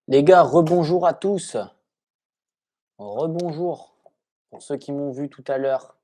Les gars, rebonjour à tous. Rebonjour pour ceux qui m'ont vu tout à l'heure.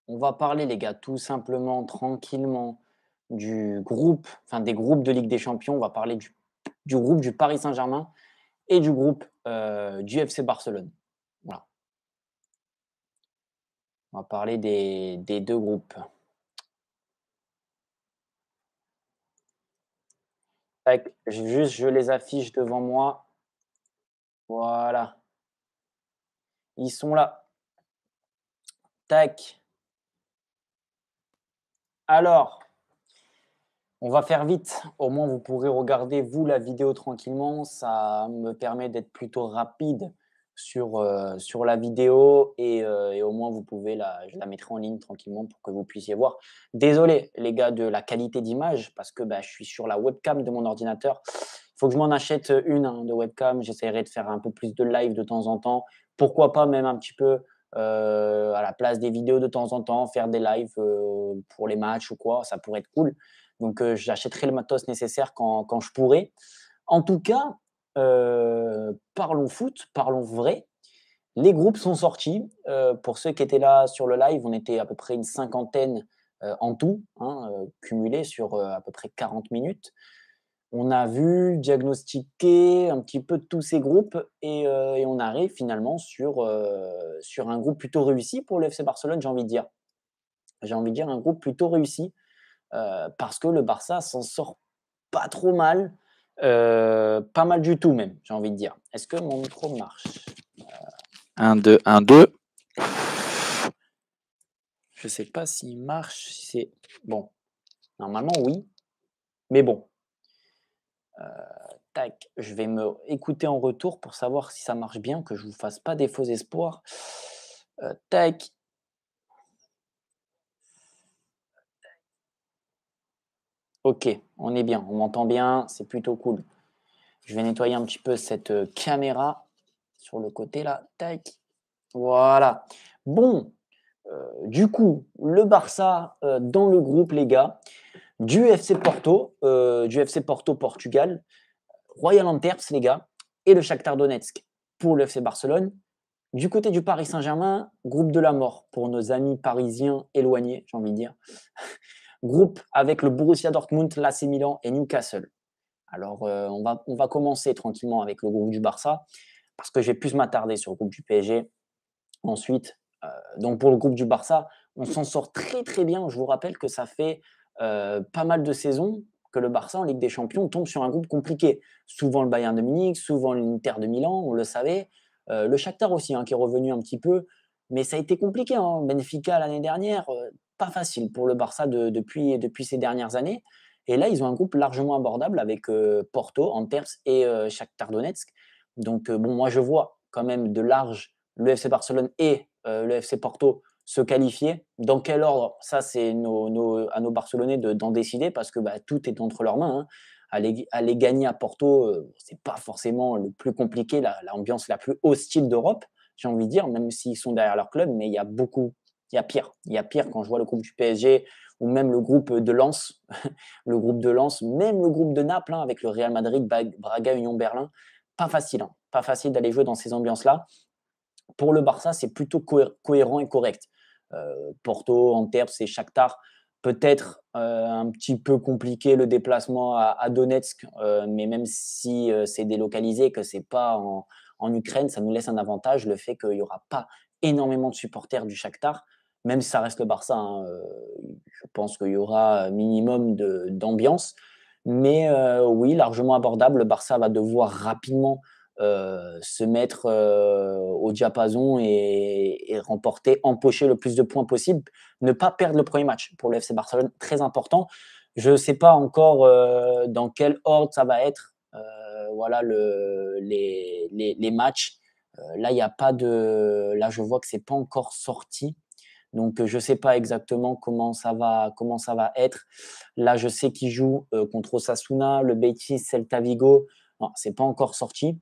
On va parler, les gars, tout simplement, tranquillement, du groupe, enfin des groupes de Ligue des Champions. On va parler du groupe du Paris Saint-Germain et du groupe du FC Barcelone. Voilà. On va parler des deux groupes. Tac, je les affiche devant moi. Voilà. Ils sont là. Tac. Alors, on va faire vite. Au moins, vous pourrez regarder, vous, la vidéo tranquillement. Ça me permet d'être plutôt rapide sur la vidéo et au moins, vous pouvez je la mettrai en ligne tranquillement pour que vous puissiez voir. Désolé, les gars, de la qualité d'image parce que je suis sur la webcam de mon ordinateur. Il faut que je m'en achète une de webcam. J'essaierai de faire un peu plus de live de temps en temps. Pourquoi pas même un petit peu à la place des vidéos de temps en temps, faire des lives pour les matchs ou quoi. Ça pourrait être cool. Donc, j'achèterai le matos nécessaire quand je pourrai. En tout cas, parlons foot, parlons vrai. Les groupes sont sortis. Pour ceux qui étaient là sur le live, on était à peu près une cinquantaine en tout, cumulés sur à peu près 40 minutes. On a vu, diagnostiquer un petit peu tous ces groupes et on arrive finalement sur un groupe plutôt réussi pour le FC Barcelone, j'ai envie de dire. J'ai envie de dire un groupe plutôt réussi parce que le Barça s'en sort pas trop mal, pas mal du tout même, j'ai envie de dire. Est-ce que mon micro marche? 1, 2, 1, 2. Je sais pas s'il marche, si c'est bon. Normalement oui, mais bon. Tac, je vais me écouter en retour pour savoir si ça marche bien, que je vous fasse pas des faux espoirs. Tac. OK, on est bien, on m'entend bien, c'est plutôt cool. Je vais nettoyer un petit peu cette caméra sur le côté là. Tac. Voilà. Bon, du coup, le Barça dans le groupe, les gars, du FC Porto Portugal, Royal Anterps, les gars, et le Shakhtar Donetsk pour le FC Barcelone. Du côté du Paris Saint-Germain, groupe de la mort pour nos amis parisiens éloignés, j'ai envie de dire. Groupe avec le Borussia Dortmund, l'AC Milan et Newcastle. Alors, on va commencer tranquillement avec le groupe du Barça parce que je vais plus m'attarder sur le groupe du PSG. Ensuite, donc pour le groupe du Barça, on s'en sort très très bien. Je vous rappelle que ça fait pas mal de saisons que le Barça en Ligue des Champions tombe sur un groupe compliqué. Souvent le Bayern de Munich, souvent l'Inter de Milan, on le savait. Le Shakhtar aussi, qui est revenu un petit peu. Mais ça a été compliqué. Benfica l'année dernière, pas facile pour le Barça depuis ces dernières années. Et là, ils ont un groupe largement abordable avec Porto, Anters et Shakhtar Donetsk. Donc, bon, moi, je vois quand même de large le FC Barcelone et le FC Porto se qualifier. Dans quel ordre? Ça, c'est à nos Barcelonais d'en décider parce que tout est entre leurs mains. Aller gagner à Porto, c'est pas forcément le plus compliqué, l'ambiance la plus hostile d'Europe, j'ai envie de dire, même s'ils sont derrière leur club, mais il y a pire. Il y a pire quand je vois le groupe du PSG ou même le groupe de Lens, le groupe de Lens, même le groupe de Naples avec le Real Madrid, Braga, Union Berlin. Pas facile, pas facile d'aller jouer dans ces ambiances-là. Pour le Barça, c'est plutôt cohérent et correct. Porto, Antwerp et Shakhtar, peut-être un petit peu compliqué le déplacement à Donetsk, mais même si c'est délocalisé, que c'est pas en Ukraine, ça nous laisse un avantage, le fait qu'il n'y aura pas énormément de supporters du Shakhtar, même si ça reste le Barça. Je pense qu'il y aura un minimum d'ambiance. Mais oui, largement abordable. Le Barça va devoir rapidement se mettre au diapason et remporter, empocher le plus de points possible. Ne pas perdre le premier match pour le FC Barcelone, très important. Je ne sais pas encore dans quel ordre ça va être. Voilà les matchs. Là, il y a pas de. Là, je vois que c'est pas encore sorti. Donc, je ne sais pas exactement comment ça va être. Là, je sais qu'ils jouent contre Osasuna, le Betis, Celta Vigo. Non, c'est pas encore sorti.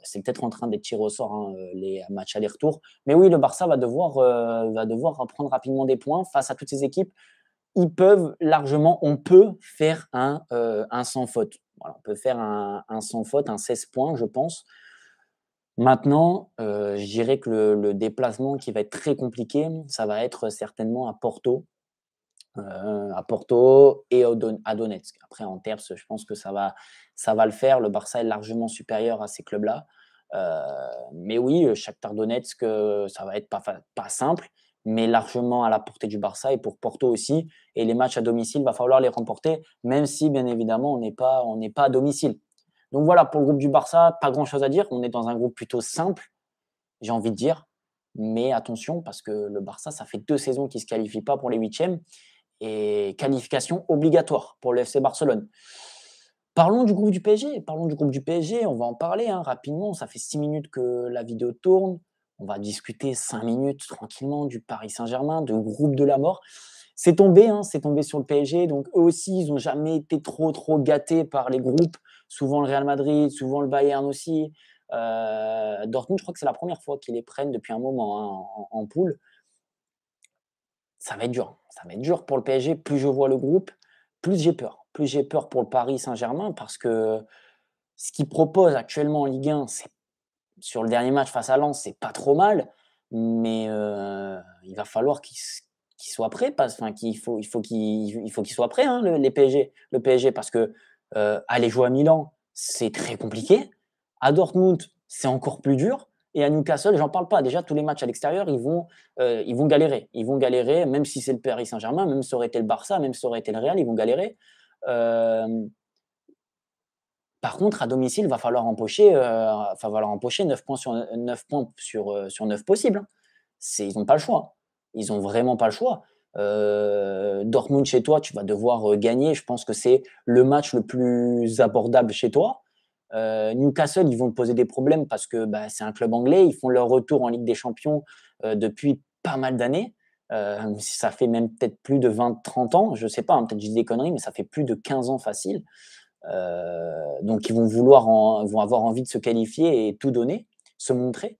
C'est peut-être en train d'être tiré au sort, hein, les matchs aller-retour. Mais oui, le Barça va devoir reprendre rapidement des points face à toutes ces équipes. Ils peuvent largement, on peut faire un sans faute. Voilà, on peut faire un sans faute, un 16 points, je pense. Maintenant, je dirais que le déplacement qui va être très compliqué, ça va être certainement à Porto et à Donetsk. Après, en termes, je pense que ça va le faire. Le Barça est largement supérieur à ces clubs-là. Mais oui, Shakhtar Donetsk, ça va être pas simple, mais largement à la portée du Barça et pour Porto aussi. Et les matchs à domicile, il va falloir les remporter, même si, bien évidemment, on n'est pas à domicile. Donc voilà, pour le groupe du Barça, pas grand-chose à dire. On est dans un groupe plutôt simple, j'ai envie de dire. Mais attention, parce que le Barça, ça fait 2 saisons qu'il ne se qualifie pas pour les huitièmes et qualification obligatoire pour le FC Barcelone. Parlons du groupe du PSG. Parlons du groupe du PSG. On va en parler rapidement. Ça fait 6 minutes que la vidéo tourne. On va discuter 5 minutes tranquillement du Paris Saint-Germain, de groupe de la mort. C'est tombé sur le PSG. Donc eux aussi, ils n'ont jamais été trop gâtés par les groupes. Souvent le Real Madrid, souvent le Bayern aussi. Dortmund, je crois que c'est la première fois qu'ils les prennent depuis un moment en poule. Ça va être dur. Ça va être dur pour le PSG. Plus je vois le groupe, plus j'ai peur. Plus j'ai peur pour le Paris Saint-Germain parce que ce qu'ils proposent actuellement en Ligue 1, sur le dernier match face à Lens, c'est pas trop mal, mais il va falloir qu'ils soient prêts. Enfin, il faut qu'ils soient prêts, le PSG, parce que aller jouer à Milan, c'est très compliqué. À Dortmund, c'est encore plus dur. Et à Newcastle, j'en parle pas. Déjà, tous les matchs à l'extérieur, ils vont galérer. Ils vont galérer, même si c'est le Paris Saint-Germain, même si ça aurait été le Barça, même si ça aurait été le Real, ils vont galérer. Euh, Par contre, à domicile, il va falloir empocher 9 points sur 9 possibles, hein. Ils n'ont pas le choix. Ils n'ont vraiment pas le choix. Dortmund chez toi, tu vas devoir gagner. Je pense que c'est le match le plus abordable chez toi. Newcastle, ils vont te poser des problèmes parce que c'est un club anglais. Ils font leur retour en Ligue des Champions depuis pas mal d'années. Ça fait même peut-être plus de 20-30 ans. Je ne sais pas, peut-être je dis des conneries, mais ça fait plus de 15 ans facile. Donc ils vont avoir envie de se qualifier et tout donner, se montrer.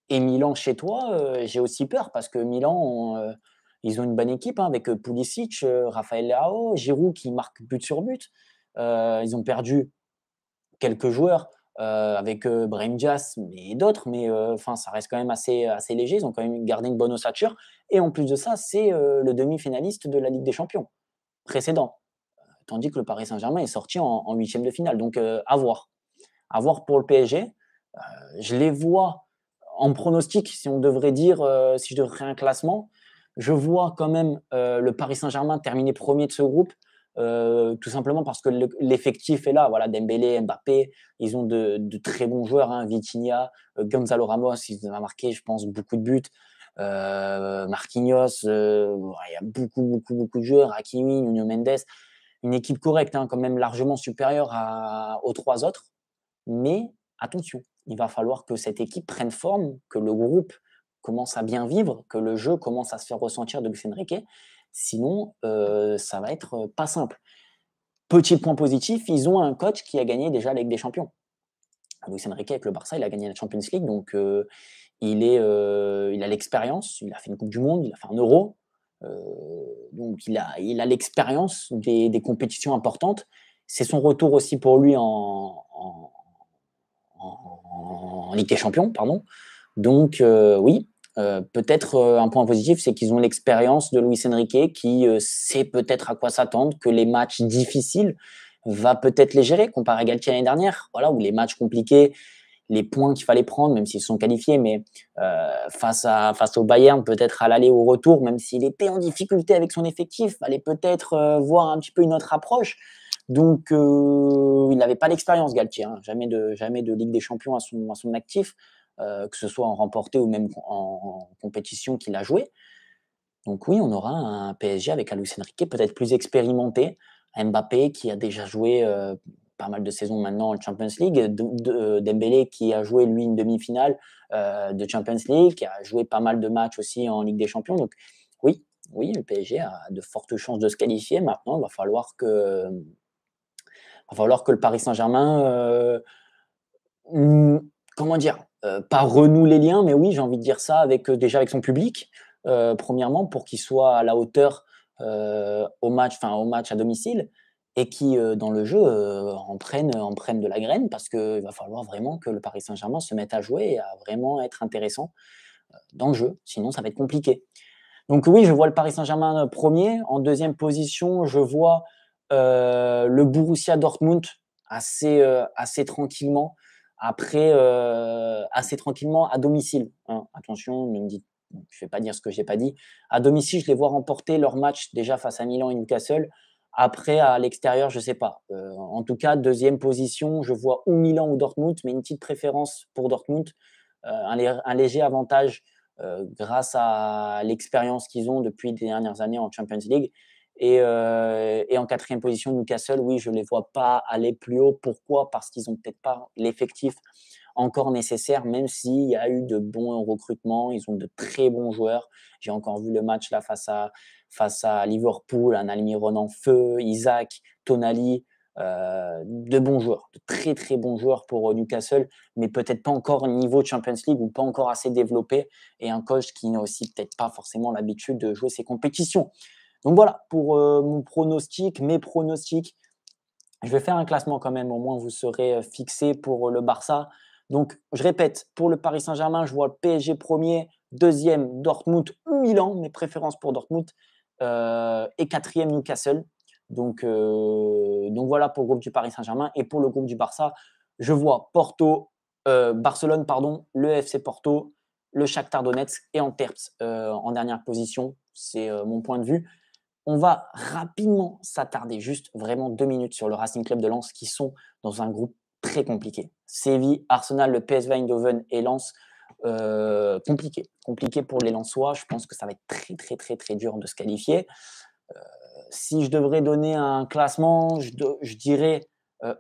Et Milan chez toi, j'ai aussi peur parce que Milan, ils ont une bonne équipe avec Pulisic, Raphaël Leao, Giroud qui marque but sur but. Ils ont perdu quelques joueurs avec Brahim Diaz et d'autres, mais ça reste quand même assez léger. Ils ont quand même gardé une bonne ossature. Et en plus de ça, c'est le demi-finaliste de la Ligue des Champions précédent. Tandis que le Paris Saint-Germain est sorti en huitième de finale. Donc, à voir. À voir pour le PSG. Je les vois en pronostic, si on devrait dire, si je devrais faire un classement. Je vois quand même le Paris Saint-Germain terminer premier de ce groupe, tout simplement parce que l'effectif est là. Voilà, Dembélé, Mbappé, ils ont de très bons joueurs. Vitinha, Gonzalo Ramos, ils ont marqué, je pense, beaucoup de buts. Marquinhos, il y a beaucoup de joueurs. Hakimi, Nuno Mendes, une équipe correcte, quand même largement supérieure aux 3 autres. Mais attention, il va falloir que cette équipe prenne forme, que le groupe commence à bien vivre, que le jeu commence à se faire ressentir de Luis Enrique. Sinon, ça va être pas simple. Petit point positif, ils ont un coach qui a gagné déjà la Ligue des Champions. Luis Enrique avec le Barça, il a gagné la Champions League, donc il a l'expérience, il a fait une Coupe du Monde, il a fait un Euro, donc il a l'expérience des compétitions importantes. C'est son retour aussi pour lui en Ligue des Champions, pardon. Donc oui, peut-être un point positif, c'est qu'ils ont l'expérience de Luis Enrique qui sait peut-être à quoi s'attendre, que les matchs difficiles va peut-être les gérer, comparé à Galtier l'année dernière, voilà, où les matchs compliqués, les points qu'il fallait prendre, même s'ils sont qualifiés, mais face au Bayern, peut-être à l'aller ou au retour, même s'il était en difficulté avec son effectif, fallait peut-être voir un petit peu une autre approche. Donc, il n'avait pas l'expérience, Galtier, jamais de Ligue des Champions à son actif, que ce soit en remporté ou même en compétition qu'il a joué. Donc oui, on aura un PSG avec un Luis Enrique peut-être plus expérimenté, Mbappé qui a déjà joué pas mal de saisons maintenant en Champions League, Dembélé qui a joué lui une demi-finale de Champions League, qui a joué pas mal de matchs aussi en Ligue des Champions. Donc oui, le PSG a de fortes chances de se qualifier. Maintenant, il va falloir que le Paris Saint-Germain comment dire, pas renoue les liens, mais oui, j'ai envie de dire ça avec déjà avec son public, premièrement, pour qu'il soit à la hauteur au match à domicile et qui, dans le jeu, en prennent de la graine parce qu'il va falloir vraiment que le Paris Saint-Germain se mette à jouer et à vraiment être intéressant dans le jeu. Sinon, ça va être compliqué. Donc oui, je vois le Paris Saint-Germain premier. En deuxième position, je vois le Borussia Dortmund assez tranquillement. Après, assez tranquillement à domicile. Hein. Attention, ne me dites, je ne vais pas dire ce que je n'ai pas dit. À domicile, je les vois remporter leur match déjà face à Milan et Newcastle. Après, à l'extérieur, je ne sais pas. En tout cas, deuxième position, je vois ou Milan ou Dortmund, mais une petite préférence pour Dortmund. Un léger avantage grâce à l'expérience qu'ils ont depuis les dernières années en Champions League. Et en quatrième position, Newcastle, oui, je ne les vois pas aller plus haut. Pourquoi? Parce qu'ils n'ont peut-être pas l'effectif encore nécessaire, même s'il y a eu de bons recrutements. Ils ont de très bons joueurs. J'ai encore vu le match là face à Liverpool, un Almiron en feu, Isaac, Tonali, de bons joueurs, de très très bons joueurs pour Newcastle, mais peut-être pas encore au niveau Champions League ou pas encore assez développé, et un coach qui n'a aussi peut-être pas forcément l'habitude de jouer ces compétitions. Donc voilà pour mes pronostics. Je vais faire un classement quand même, au moins vous serez fixé pour le Barça. Donc je répète, pour le Paris Saint-Germain, je vois le PSG premier, deuxième Dortmund ou Milan, mes préférences pour Dortmund, et quatrième Newcastle. Donc voilà pour le groupe du Paris Saint-Germain. Et pour le groupe du Barça, je vois Barcelone, le FC Porto, le Shakhtar Donetsk et Antwerp en dernière position. C'est mon point de vue. On va rapidement s'attarder, juste vraiment 2 minutes, sur le Racing Club de Lens qui sont dans un groupe très compliqué. Séville, Arsenal, le PSV Eindhoven et Lens, compliqué pour les Lensois. Je pense que ça va être très très très très dur de se qualifier. Si je devrais donner un classement, je dirais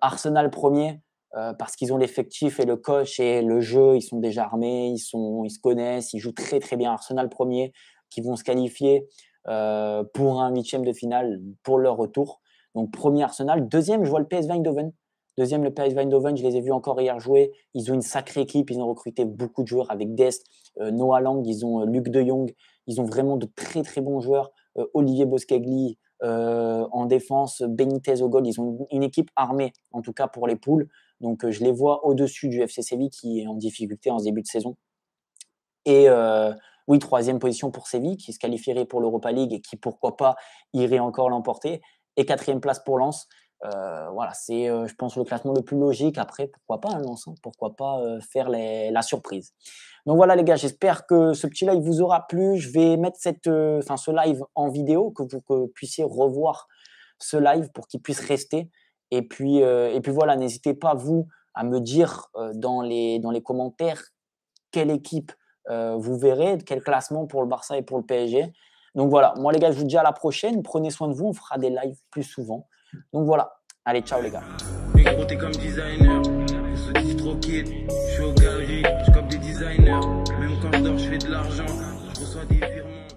Arsenal premier, parce qu'ils ont l'effectif et le coach et le jeu, ils sont déjà armés, ils se connaissent, ils jouent très très bien. Arsenal premier, qui vont se qualifier pour un 8e de finale pour leur retour. Donc premier Arsenal. Deuxième, je vois le PSV Eindhoven. Deuxième, le PSV Eindhoven, je les ai vus encore hier jouer. Ils ont une sacrée équipe, ils ont recruté beaucoup de joueurs avec Dest, Noah Lang, ils ont Luc de Jong. Ils ont vraiment de très très bons joueurs. Olivier Boskagli en défense, Benitez au goal. Ils ont une équipe armée, en tout cas pour les poules. Donc je les vois au-dessus du FC Séville qui est en difficulté en ce début de saison. Et oui, troisième position pour Séville, qui se qualifierait pour l'Europa League et qui, pourquoi pas, irait encore l'emporter. Et quatrième place pour Lens. Voilà, c'est, je pense, le classement le plus logique. Après, pourquoi pas Lens, hein, pourquoi pas faire la surprise. Donc voilà, les gars, j'espère que ce petit live vous aura plu. Je vais mettre ce live en vidéo, que vous puissiez revoir ce live pour qu'il puisse rester. Et puis voilà, n'hésitez pas, vous, à me dire dans les commentaires quelle équipe vous verrez, quel classement pour le Barça et pour le PSG. Donc voilà, moi les gars, je vous dis à la prochaine. Prenez soin de vous, on fera des lives plus souvent. Donc voilà, allez, ciao les gars. Gros, t'es comme designer, on se dit trop kid. Je suis au galerie, je capte des designers. Même quand je dors, je fais de l'argent, je reçois des virements.